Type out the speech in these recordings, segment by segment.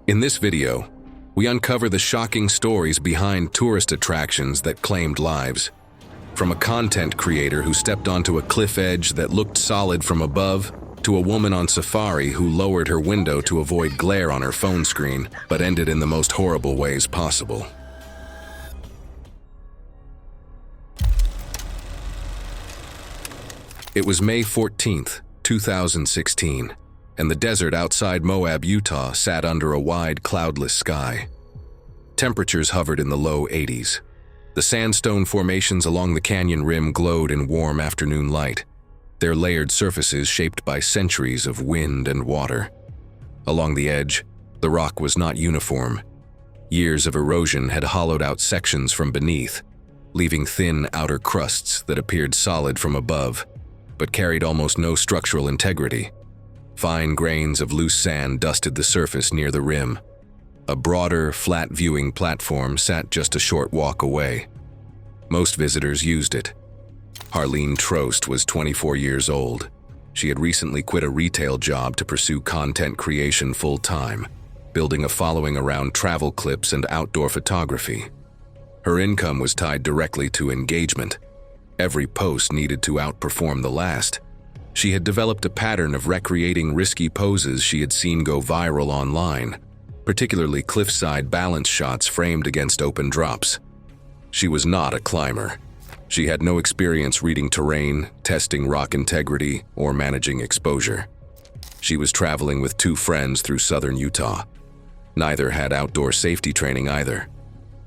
In this video, we uncover the shocking stories behind tourist attractions that claimed lives. From a content creator who stepped onto a cliff edge that looked solid from above, to a woman on safari who lowered her window to avoid glare on her phone screen, but ended in the most horrible ways possible. It was May 14th, 2016, and the desert outside Moab, Utah sat under a wide, cloudless sky. Temperatures hovered in the low 80s. The sandstone formations along the canyon rim glowed in warm afternoon light, their layered surfaces shaped by centuries of wind and water. Along the edge, the rock was not uniform. Years of erosion had hollowed out sections from beneath, leaving thin outer crusts that appeared solid from above, but carried almost no structural integrity. Fine grains of loose sand dusted the surface near the rim. A broader, flat viewing platform sat just a short walk away. Most visitors used it. Harleen Trost was 24 years old. She had recently quit a retail job to pursue content creation full-time, building a following around travel clips and outdoor photography. Her income was tied directly to engagement. Every post needed to outperform the last. She had developed a pattern of recreating risky poses she had seen go viral online, particularly cliffside balance shots framed against open drops. She was not a climber. She had no experience reading terrain, testing rock integrity, or managing exposure. She was traveling with two friends through southern Utah. Neither had outdoor safety training either.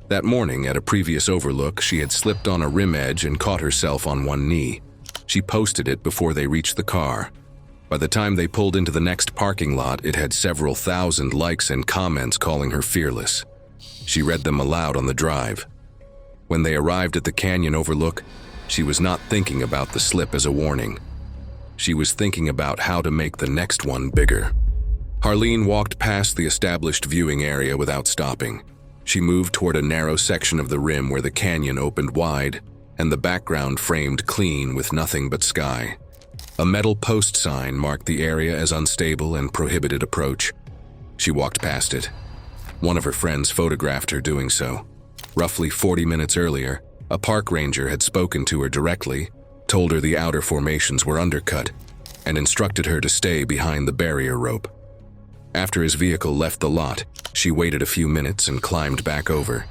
That morning, at a previous overlook, she had slipped on a rim edge and caught herself on one knee. She posted it before they reached the car. By the time they pulled into the next parking lot, it had several thousand likes and comments calling her fearless. She read them aloud on the drive. When they arrived at the canyon overlook, she was not thinking about the slip as a warning. She was thinking about how to make the next one bigger. Harleen walked past the established viewing area without stopping. She moved toward a narrow section of the rim where the canyon opened wide, and the background framed clean with nothing but sky. A metal post sign marked the area as unstable and prohibited approach. She walked past it. One of her friends photographed her doing so. Roughly 40 minutes earlier, a park ranger had spoken to her directly, told her the outer formations were undercut, and instructed her to stay behind the barrier rope. After his vehicle left the lot, she waited a few minutes and climbed back over.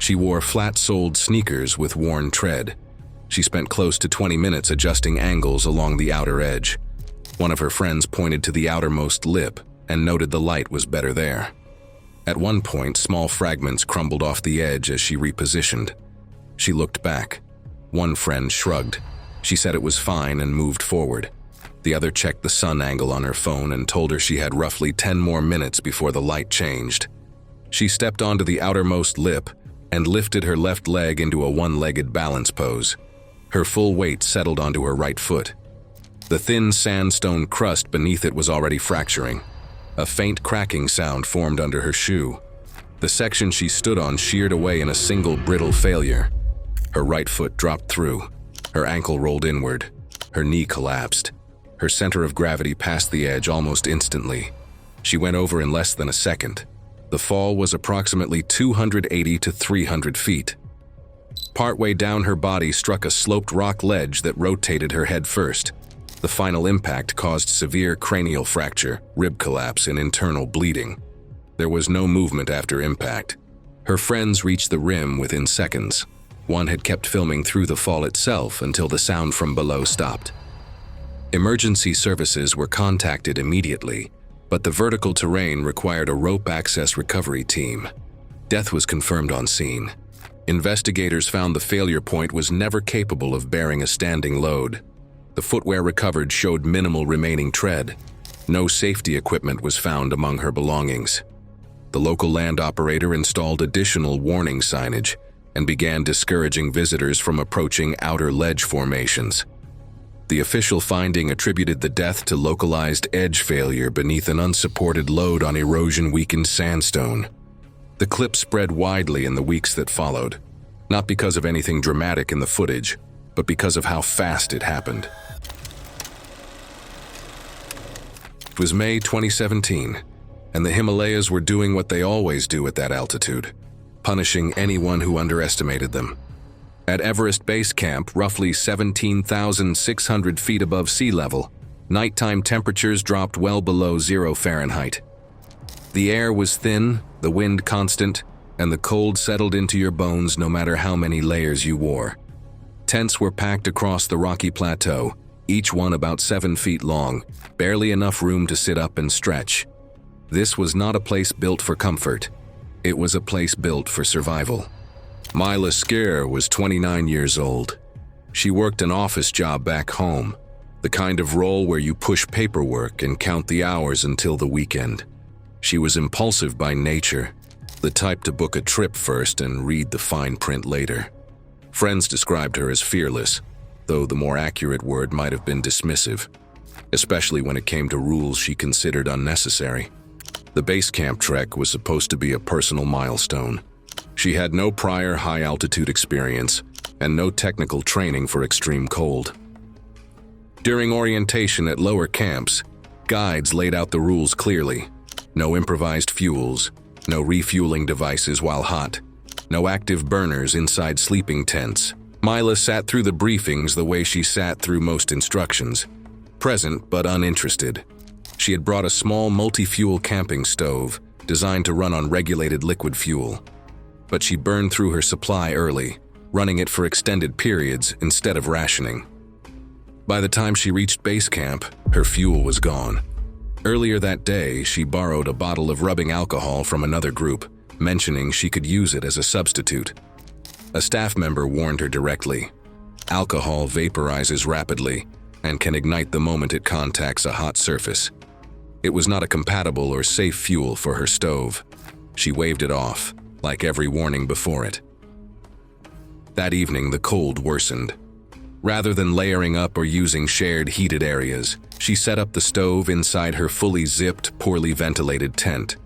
She wore flat-soled sneakers with worn tread. She spent close to 20 minutes adjusting angles along the outer edge. One of her friends pointed to the outermost lip and noted the light was better there. At one point, small fragments crumbled off the edge as she repositioned. She looked back. One friend shrugged. She said it was fine and moved forward. The other checked the sun angle on her phone and told her she had roughly 10 more minutes before the light changed. She stepped onto the outermost lip and lifted her left leg into a one-legged balance pose. Her full weight settled onto her right foot. The thin sandstone crust beneath it was already fracturing. A faint cracking sound formed under her shoe. The section she stood on sheared away in a single brittle failure. Her right foot dropped through. Her ankle rolled inward. Her knee collapsed. Her center of gravity passed the edge almost instantly. She went over in less than a second. The fall was approximately 280 to 300 feet. Partway down, her body struck a sloped rock ledge that rotated her head first. The final impact caused severe cranial fracture, rib collapse, and internal bleeding. There was no movement after impact. Her friends reached the rim within seconds. One had kept filming through the fall itself until the sound from below stopped. Emergency services were contacted immediately, but the vertical terrain required a rope access recovery team. Death was confirmed on scene. Investigators found the failure point was never capable of bearing a standing load. The footwear recovered showed minimal remaining tread. No safety equipment was found among her belongings. The local land operator installed additional warning signage and began discouraging visitors from approaching outer ledge formations. The official finding attributed the death to localized edge failure beneath an unsupported load on erosion-weakened sandstone. The clip spread widely in the weeks that followed, not because of anything dramatic in the footage, but because of how fast it happened. It was May 2017. and the Himalayas were doing what they always do at that altitude, punishing anyone who underestimated them. At Everest Base Camp, roughly 17,600 feet above sea level, nighttime temperatures dropped well below 0 Fahrenheit. The air was thin, the wind constant, and the cold settled into your bones no matter how many layers you wore. Tents were packed across the rocky plateau, each one about 7 feet long, barely enough room to sit up and stretch. This was not a place built for comfort. It was a place built for survival. Myla Skier was 29 years old. She worked an office job back home, the kind of role where you push paperwork and count the hours until the weekend. She was impulsive by nature, the type to book a trip first and read the fine print later. Friends described her as fearless, though the more accurate word might have been dismissive, especially when it came to rules she considered unnecessary. The base camp trek was supposed to be a personal milestone. She had no prior high-altitude experience and no technical training for extreme cold. During orientation at lower camps, guides laid out the rules clearly. No improvised fuels, no refueling devices while hot, no active burners inside sleeping tents. Myla sat through the briefings the way she sat through most instructions, present but uninterested. She had brought a small multi-fuel camping stove designed to run on regulated liquid fuel. But she burned through her supply early, running it for extended periods instead of rationing. By the time she reached base camp, her fuel was gone. Earlier that day, she borrowed a bottle of rubbing alcohol from another group, mentioning she could use it as a substitute. A staff member warned her directly. Alcohol vaporizes rapidly and can ignite the moment it contacts a hot surface. It was not a compatible or safe fuel for her stove. She waved it off, like every warning before it. That evening, the cold worsened. Rather than layering up or using shared heated areas, she set up the stove inside her fully zipped, poorly ventilated tent.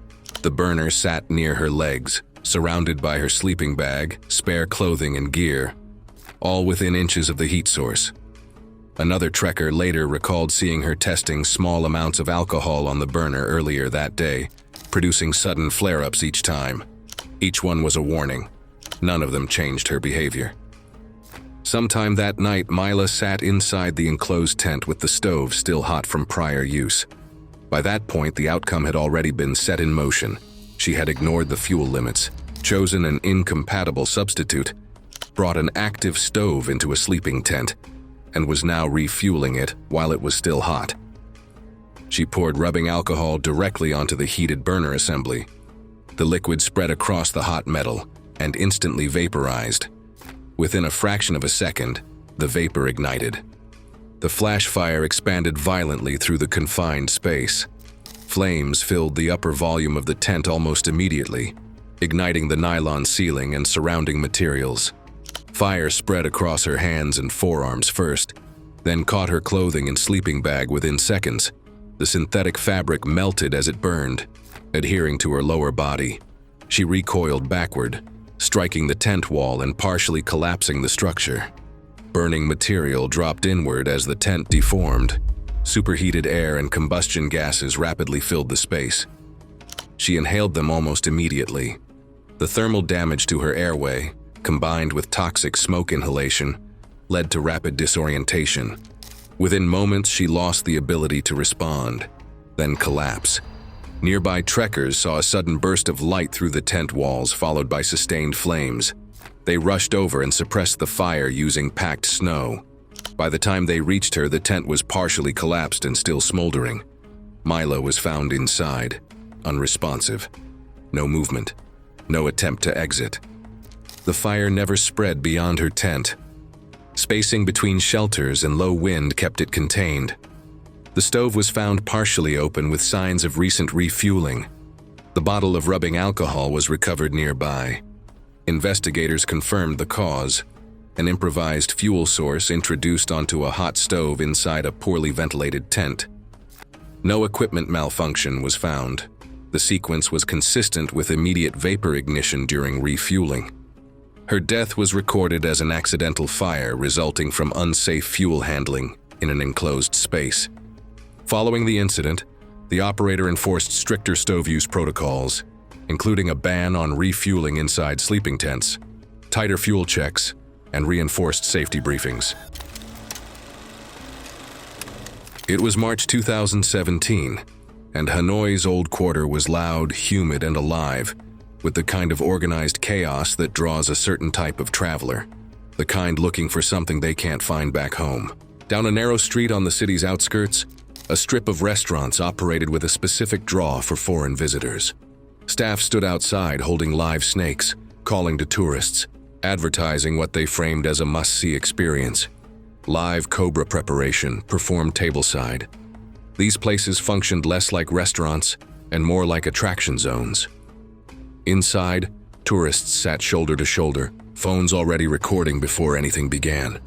The burner sat near her legs, surrounded by her sleeping bag, spare clothing and gear, all within inches of the heat source. Another trekker later recalled seeing her testing small amounts of alcohol on the burner earlier that day, producing sudden flare-ups each time. Each one was a warning. None of them changed her behavior. Sometime that night, Myla sat inside the enclosed tent with the stove still hot from prior use. By that point, the outcome had already been set in motion. She had ignored the fuel limits, chosen an incompatible substitute, brought an active stove into a sleeping tent, and was now refueling it while it was still hot. She poured rubbing alcohol directly onto the heated burner assembly. The liquid spread across the hot metal and instantly vaporized. Within a fraction of a second, the vapor ignited. The flash fire expanded violently through the confined space. Flames filled the upper volume of the tent almost immediately, igniting the nylon ceiling and surrounding materials. Fire spread across her hands and forearms first, then caught her clothing and sleeping bag within seconds. The synthetic fabric melted as it burned, adhering to her lower body. She recoiled backward, striking the tent wall and partially collapsing the structure. Burning material dropped inward as the tent deformed. Superheated air and combustion gases rapidly filled the space. She inhaled them almost immediately. The thermal damage to her airway, combined with toxic smoke inhalation, led to rapid disorientation. Within moments, she lost the ability to respond, then collapse. Nearby trekkers saw a sudden burst of light through the tent walls, followed by sustained flames. They rushed over and suppressed the fire using packed snow. By the time they reached her, the tent was partially collapsed and still smoldering. Myla was found inside, unresponsive. No movement, no attempt to exit. The fire never spread beyond her tent. Spacing between shelters and low wind kept it contained. The stove was found partially open with signs of recent refueling. The bottle of rubbing alcohol was recovered nearby. Investigators confirmed the cause: an improvised fuel source introduced onto a hot stove inside a poorly ventilated tent. No equipment malfunction was found. The sequence was consistent with immediate vapor ignition during refueling. Her death was recorded as an accidental fire resulting from unsafe fuel handling in an enclosed space. Following the incident, The operator enforced stricter stove use protocols, including a ban on refueling inside sleeping tents, tighter fuel checks, and reinforced safety briefings. It was March 2017, and Hanoi's old quarter was loud, humid, and alive, with the kind of organized chaos that draws a certain type of traveler, the kind looking for something they can't find back home. Down a narrow street on the city's outskirts, a strip of restaurants operated with a specific draw for foreign visitors. Staff stood outside holding live snakes, calling to tourists, advertising what they framed as a must-see experience. Live cobra preparation performed tableside. These places functioned less like restaurants and more like attraction zones. Inside, tourists sat shoulder to shoulder, phones already recording before anything began.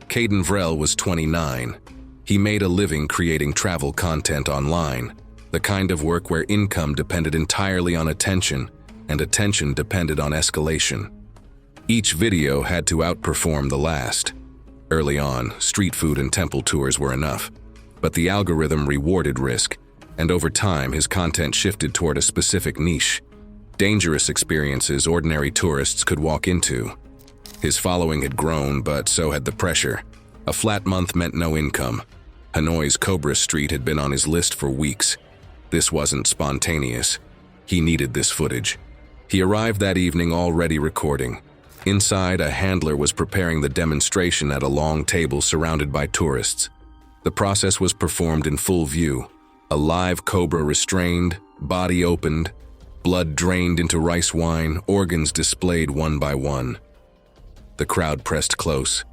Caden Vrell was 29. He made a living creating travel content online, the kind of work where income depended entirely on attention and attention depended on escalation. Each video had to outperform the last. Early on, street food and temple tours were enough, but the algorithm rewarded risk, and over time his content shifted toward a specific niche, dangerous experiences ordinary tourists could walk into. His following had grown, but so had the pressure. A flat month meant no income. Hanoi's Cobra Street had been on his list for weeks. This wasn't spontaneous. He needed this footage. He arrived that evening already recording. Inside, a handler was preparing the demonstration at a long table surrounded by tourists. The process was performed in full view. A live cobra restrained, body opened, blood drained into rice wine, organs displayed one by one. The crowd pressed close.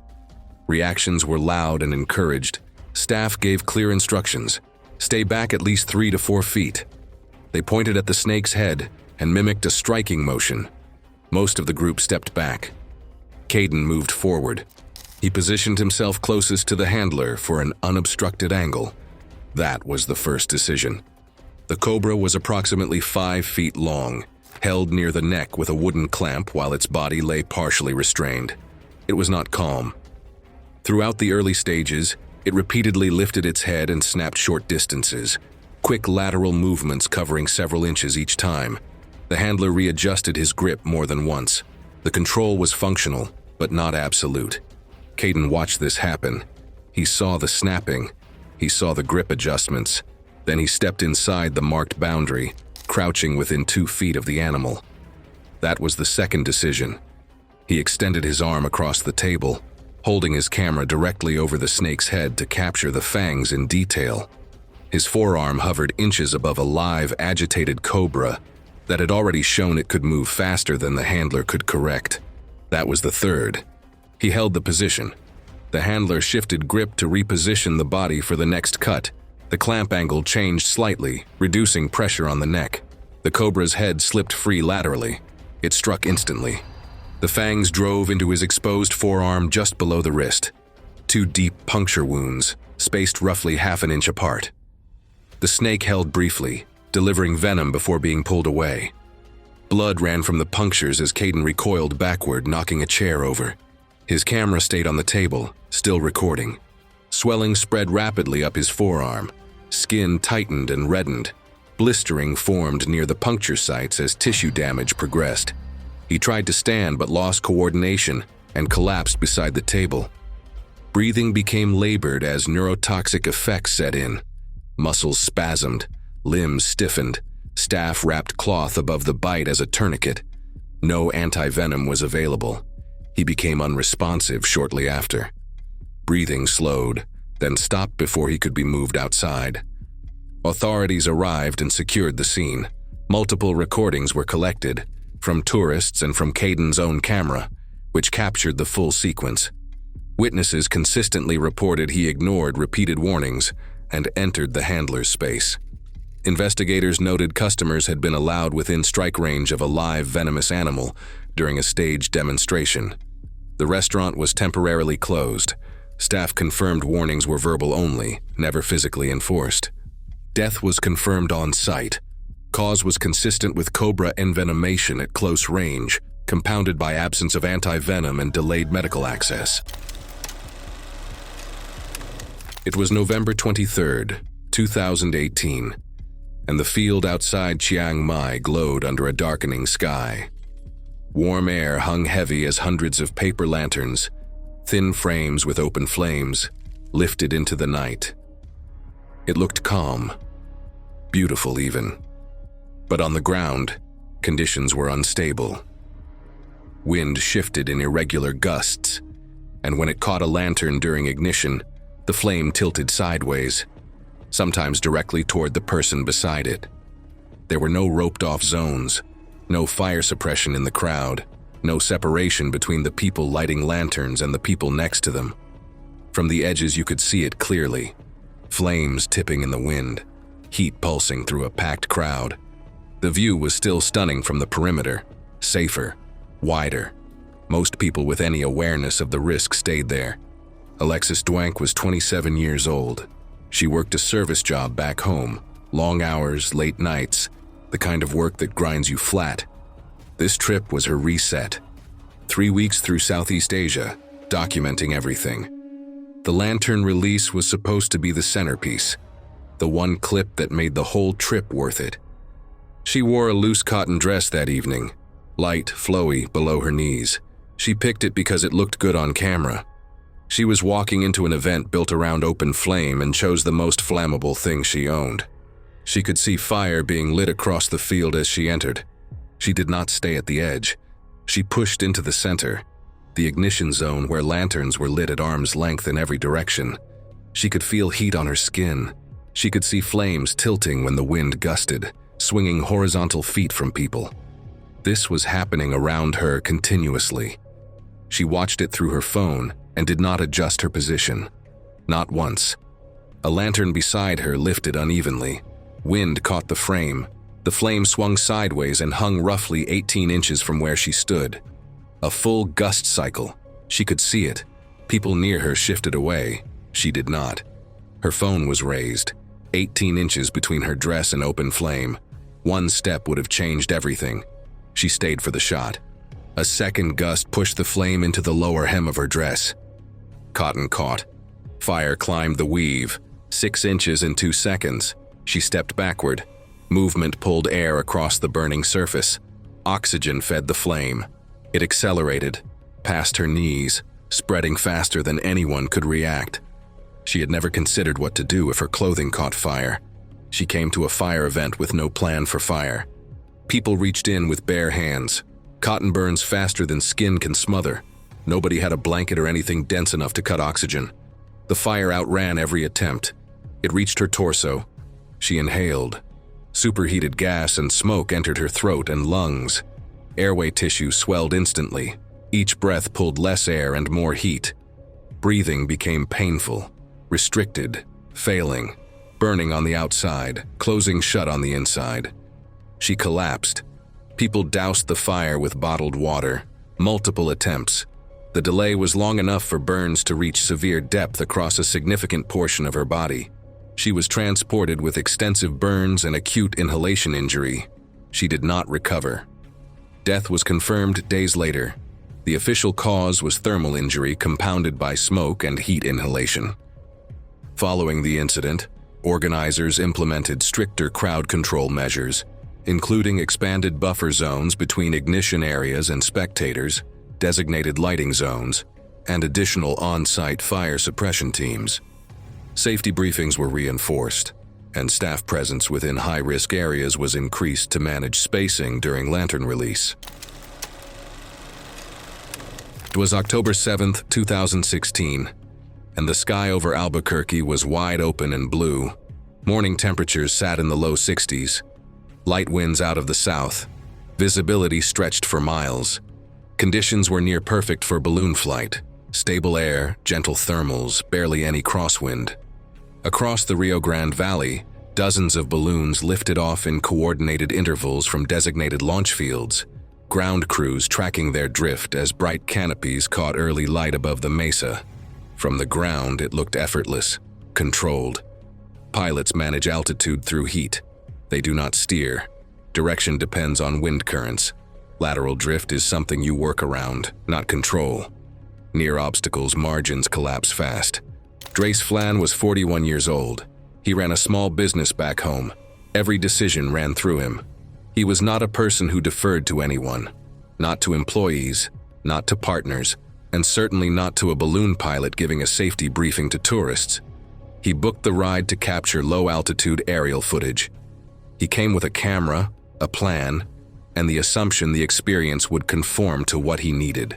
Reactions were loud and encouraged. Staff gave clear instructions. Stay back at least 3 to 4 feet. They pointed at the snake's head and mimicked a striking motion. Most of the group stepped back. Caden moved forward. He positioned himself closest to the handler for an unobstructed angle. That was the first decision. The cobra was approximately 5 feet long, held near the neck with a wooden clamp while its body lay partially restrained. It was not calm. Throughout the early stages, it repeatedly lifted its head and snapped short distances, quick lateral movements covering several inches each time. The handler readjusted his grip more than once. The control was functional, but not absolute. Caden watched this happen. He saw the snapping. He saw the grip adjustments. Then he stepped inside the marked boundary, crouching within 2 feet of the animal. That was the second decision. He extended his arm across the table, holding his camera directly over the snake's head to capture the fangs in detail. His forearm hovered inches above a live, agitated cobra that had already shown it could move faster than the handler could correct. That was the third. He held the position. The handler shifted grip to reposition the body for the next cut. The clamp angle changed slightly, reducing pressure on the neck. The cobra's head slipped free laterally. It struck instantly. The fangs drove into his exposed forearm just below the wrist. 2 deep puncture wounds, spaced roughly half an inch apart. The snake held briefly, delivering venom before being pulled away. Blood ran from the punctures as Caden recoiled backward, knocking a chair over. His camera stayed on the table, still recording. Swelling spread rapidly up his forearm. Skin tightened and reddened. Blistering formed near the puncture sites as tissue damage progressed. He tried to stand but lost coordination and collapsed beside the table. Breathing became labored as neurotoxic effects set in. Muscles spasmed, limbs stiffened, staff wrapped cloth above the bite as a tourniquet. No anti-venom was available. He became unresponsive shortly after. Breathing slowed, then stopped before he could be moved outside. Authorities arrived and secured the scene. Multiple recordings were collected, from tourists and from Caden's own camera, which captured the full sequence. Witnesses consistently reported he ignored repeated warnings and entered the handler's space. Investigators noted customers had been allowed within strike range of a live venomous animal during a staged demonstration. The restaurant was temporarily closed. Staff confirmed warnings were verbal only, never physically enforced. Death was confirmed on site. Cause was consistent with cobra envenomation at close range, compounded by absence of anti-venom and delayed medical access. It was November 23, 2018, and the field outside Chiang Mai glowed under a darkening sky. Warm air hung heavy as hundreds of paper lanterns, thin frames with open flames, lifted into the night. It looked calm, beautiful even. But on the ground, conditions were unstable. Wind shifted in irregular gusts, and when it caught a lantern during ignition, the flame tilted sideways, sometimes directly toward the person beside it. There were no roped-off zones, no fire suppression in the crowd, no separation between the people lighting lanterns and the people next to them. From the edges you could see it clearly, flames tipping in the wind, heat pulsing through a packed crowd. The view was still stunning from the perimeter, safer, wider. Most people with any awareness of the risk stayed there. Alexis Dwank was 27 years old. She worked a service job back home, long hours, late nights, the kind of work that grinds you flat. This trip was her reset. 3 weeks through Southeast Asia, documenting everything. The lantern release was supposed to be the centerpiece, the one clip that made the whole trip worth it. She wore a loose cotton dress that evening, light, flowy, below her knees. She picked it because it looked good on camera. She was walking into an event built around open flame and chose the most flammable thing she owned. She could see fire being lit across the field as she entered. She did not stay at the edge. She pushed into the center, the ignition zone where lanterns were lit at arm's length in every direction. She could feel heat on her skin. She could see flames tilting when the wind gusted, swinging horizontal feet from people. This was happening around her continuously. She watched it through her phone and did not adjust her position. Not once. A lantern beside her lifted unevenly. Wind caught the frame. The flame swung sideways and hung roughly 18 inches from where she stood. A full gust cycle. She could see it. People near her shifted away. She did not. Her phone was raised, 18 inches between her dress and open flame. One step would have changed everything. She stayed for the shot. A second gust pushed the flame into the lower hem of her dress. Cotton caught. Fire climbed the weave, 6 inches in 2 seconds. She stepped backward. Movement pulled air across the burning surface. Oxygen fed the flame. It accelerated, past her knees, spreading faster than anyone could react. She had never considered what to do if her clothing caught fire. She came to a fire event with no plan for fire. People reached in with bare hands. Cotton burns faster than skin can smother. Nobody had a blanket or anything dense enough to cut oxygen. The fire outran every attempt. It reached her torso. She inhaled. Superheated gas and smoke entered her throat and lungs. Airway tissue swelled instantly. Each breath pulled less air and more heat. Breathing became painful, restricted, failing, burning on the outside, closing shut on the inside. She collapsed. People doused the fire with bottled water. Multiple attempts. The delay was long enough for burns to reach severe depth across a significant portion of her body. She was transported with extensive burns and acute inhalation injury. She did not recover. Death was confirmed days later. The official cause was thermal injury compounded by smoke and heat inhalation. Following the incident, organizers implemented stricter crowd control measures, including expanded buffer zones between ignition areas and spectators, designated lighting zones, and additional on-site fire suppression teams. Safety briefings were reinforced, and staff presence within high-risk areas was increased to manage spacing during lantern release. It was October 7, 2016, and the sky over Albuquerque was wide open and blue. Morning temperatures sat in the low 60s. Light winds out of the south. Visibility stretched for miles. Conditions were near perfect for balloon flight. Stable air, gentle thermals, barely any crosswind. Across the Rio Grande Valley, dozens of balloons lifted off in coordinated intervals from designated launch fields, ground crews tracking their drift as bright canopies caught early light above the mesa. From the ground, it looked effortless, controlled. Pilots manage altitude through heat. They do not steer. Direction depends on wind currents. Lateral drift is something you work around, not control. Near obstacles, margins collapse fast. Drace Flan was 41 years old. He ran a small business back home. Every decision ran through him. He was not a person who deferred to anyone, not to employees, not to partners, and certainly not to a balloon pilot giving a safety briefing to tourists. He booked the ride to capture low-altitude aerial footage. He came with a camera, a plan, and the assumption the experience would conform to what he needed.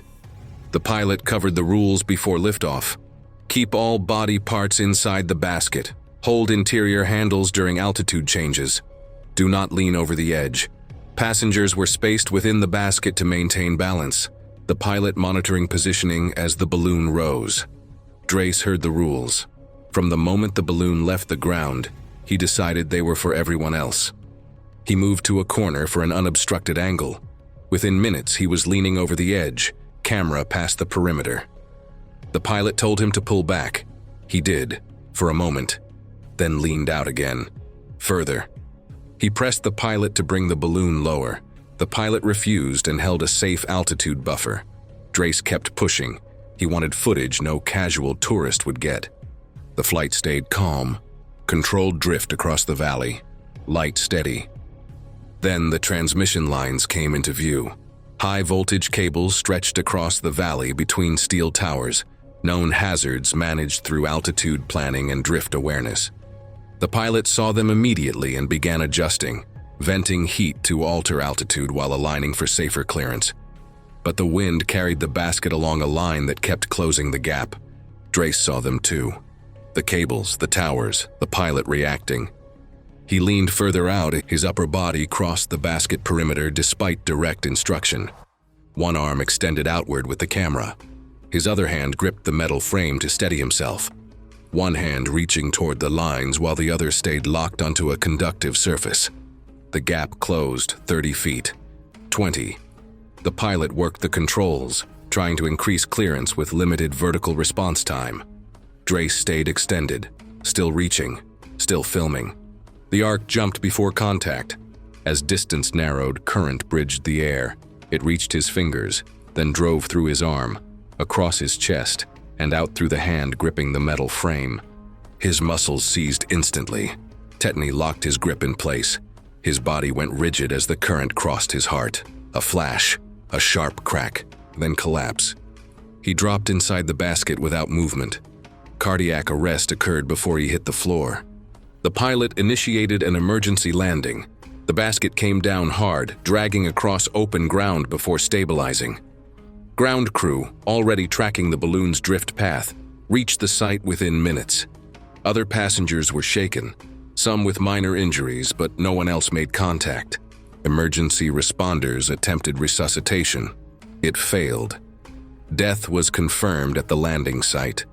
The pilot covered the rules before liftoff. Keep all body parts inside the basket. Hold interior handles during altitude changes. Do not lean over the edge. Passengers were spaced within the basket to maintain balance, the pilot monitoring positioning as the balloon rose. Drace heard the rules. From the moment the balloon left the ground, he decided they were for everyone else. He moved to a corner for an unobstructed angle. Within minutes, he was leaning over the edge, camera past the perimeter. The pilot told him to pull back. He did, for a moment, then leaned out again. Further. He pressed the pilot to bring the balloon lower. The pilot refused and held a safe altitude buffer. Drace kept pushing. He wanted footage no casual tourist would get. The flight stayed calm. Controlled drift across the valley. Light steady. Then the transmission lines came into view. High-voltage cables stretched across the valley between steel towers, known hazards managed through altitude planning and drift awareness. The pilot saw them immediately and began adjusting, venting heat to alter altitude while aligning for safer clearance. But the wind carried the basket along a line that kept closing the gap. Drace saw them too. The cables, the towers, the pilot reacting. He leaned further out, his upper body crossed the basket perimeter despite direct instruction. One arm extended outward with the camera. His other hand gripped the metal frame to steady himself. One hand reaching toward the lines while the other stayed locked onto a conductive surface. The gap closed 30 feet. 20. The pilot worked the controls, trying to increase clearance with limited vertical response time. Drace stayed extended, still reaching, still filming. The arc jumped before contact. As distance narrowed, current bridged the air. It reached his fingers, then drove through his arm, across his chest, and out through the hand gripping the metal frame. His muscles seized instantly. Tetany locked his grip in place. His body went rigid as the current crossed his heart. A flash, a sharp crack, then collapse. He dropped inside the basket without movement. Cardiac arrest occurred before he hit the floor. The pilot initiated an emergency landing. The basket came down hard, dragging across open ground before stabilizing. Ground crew, already tracking the balloon's drift path, reached the site within minutes. Other passengers were shaken, some with minor injuries, but no one else made contact. Emergency responders attempted resuscitation. It failed. Death was confirmed at the landing site.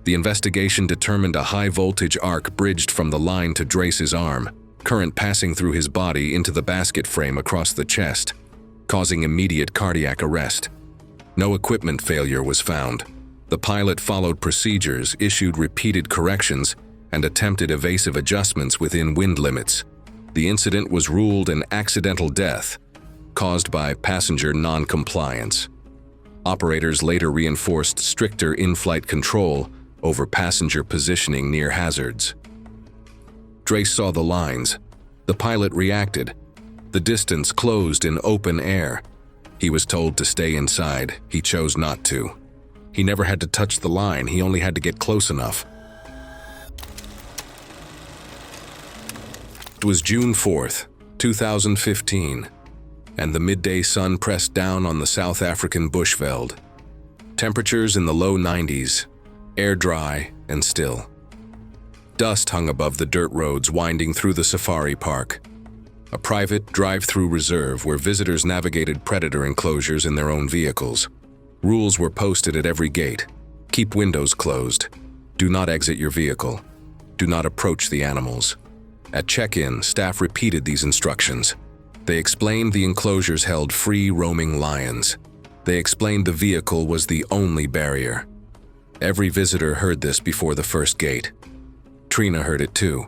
The investigation determined a high-voltage arc bridged from the line to Drace's arm, current passing through his body into the basket frame across the chest, causing immediate cardiac arrest. No equipment failure was found. The pilot followed procedures, issued repeated corrections, and attempted evasive adjustments within wind limits. The incident was ruled an accidental death, caused by passenger non-compliance. Operators later reinforced stricter in-flight control over passenger positioning near hazards. Drace saw the lines. The pilot reacted. The distance closed in open air. He was told to stay inside. He chose not to. He never had to touch the line. He only had to get close enough. It was June 4th, 2015, and the midday sun pressed down on the South African bushveld. Temperatures in the low 90s, air dry and still. Dust hung above the dirt roads winding through the safari park, a private drive-through reserve where visitors navigated predator enclosures in their own vehicles. Rules were posted at every gate. Keep windows closed. Do not exit your vehicle. Do not approach the animals. At check-in, staff repeated these instructions. They explained the enclosures held free roaming lions. They explained the vehicle was the only barrier. Every visitor heard this before the first gate. Trina heard it too.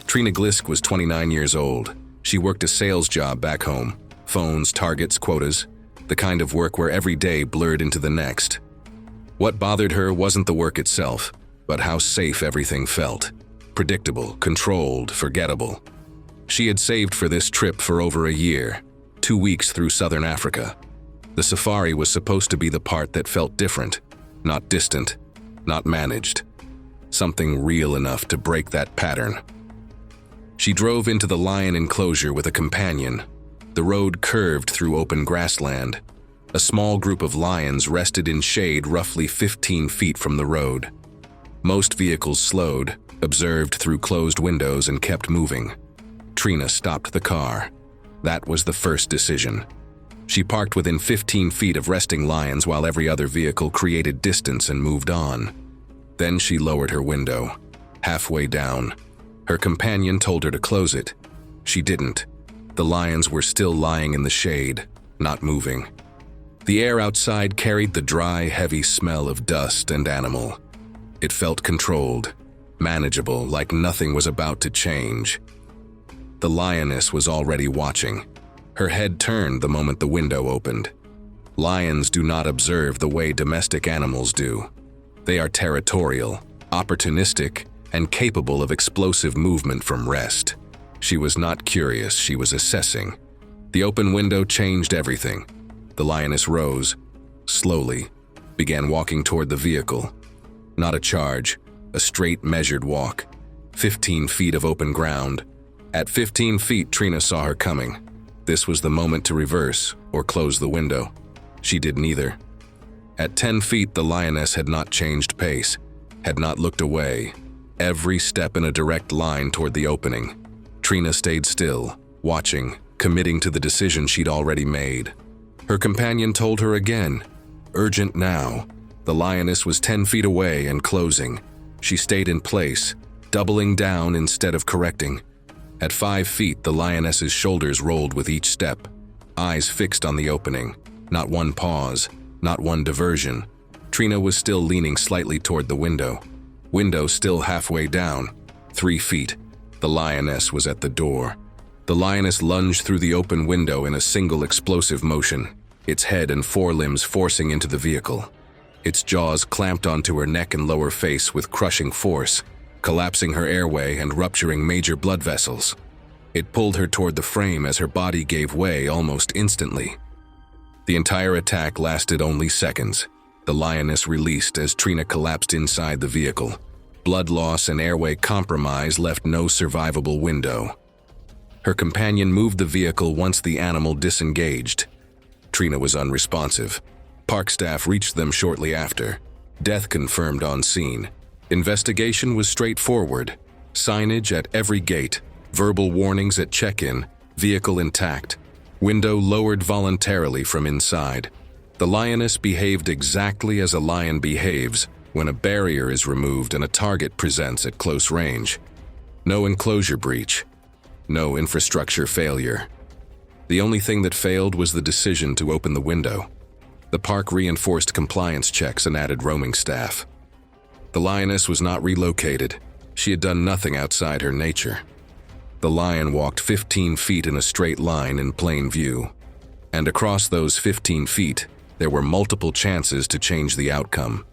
Trina Glisk was 29 years old. She worked a sales job back home. Phones, targets, quotas. The kind of work where every day blurred into the next. What bothered her wasn't the work itself, but how safe everything felt. Predictable, controlled, forgettable. She had saved for this trip for over a year, 2 weeks through southern Africa. The safari was supposed to be the part that felt different, not distant, not managed. Something real enough to break that pattern. She drove into the lion enclosure with a companion. The road curved through open grassland. A small group of lions rested in shade roughly 15 feet from the road. Most vehicles slowed, observed through closed windows, and kept moving. Trina stopped the car. That was the first decision. She parked within 15 feet of resting lions while every other vehicle created distance and moved on. Then she lowered her window. Halfway down, her companion told her to close it. She didn't. The lions were still lying in the shade, not moving. The air outside carried the dry, heavy smell of dust and animal. It felt controlled, manageable, like nothing was about to change. The lioness was already watching. Her head turned the moment the window opened. Lions do not observe the way domestic animals do. They are territorial, opportunistic, and capable of explosive movement from rest. She was not curious, she was assessing. The open window changed everything. The lioness rose, slowly, began walking toward the vehicle. Not a charge, a straight, measured walk. 15 feet of open ground. At 15 feet, Trina saw her coming. This was the moment to reverse or close the window. She did neither. At 10 feet, the lioness had not changed pace, had not looked away. Every step in a direct line toward the opening. Trina stayed still, watching, committing to the decision she'd already made. Her companion told her again, urgent now. The lioness was 10 feet away and closing. She stayed in place, doubling down instead of correcting. At 5 feet, the lioness's shoulders rolled with each step, eyes fixed on the opening. Not one pause, not one diversion. Trina was still leaning slightly toward the window. Window still halfway down. 3 feet. The lioness was at the door. The lioness lunged through the open window in a single explosive motion, its head and forelimbs forcing into the vehicle. Its jaws clamped onto her neck and lower face with crushing force, collapsing her airway and rupturing major blood vessels. It pulled her toward the frame as her body gave way almost instantly. The entire attack lasted only seconds. The lioness released as Trina collapsed inside the vehicle. Blood loss and airway compromise left no survivable window. Her companion moved the vehicle once the animal disengaged. Trina was unresponsive. Park staff reached them shortly after. Death confirmed on scene. Investigation was straightforward. Signage at every gate, verbal warnings at check-in, vehicle intact. Window lowered voluntarily from inside. The lioness behaved exactly as a lion behaves when a barrier is removed and a target presents at close range. No enclosure breach. No infrastructure failure. The only thing that failed was the decision to open the window. The park reinforced compliance checks and added roaming staff. The lioness was not relocated. She had done nothing outside her nature. The lion walked 15 feet in a straight line in plain view. And across those 15 feet, there were multiple chances to change the outcome.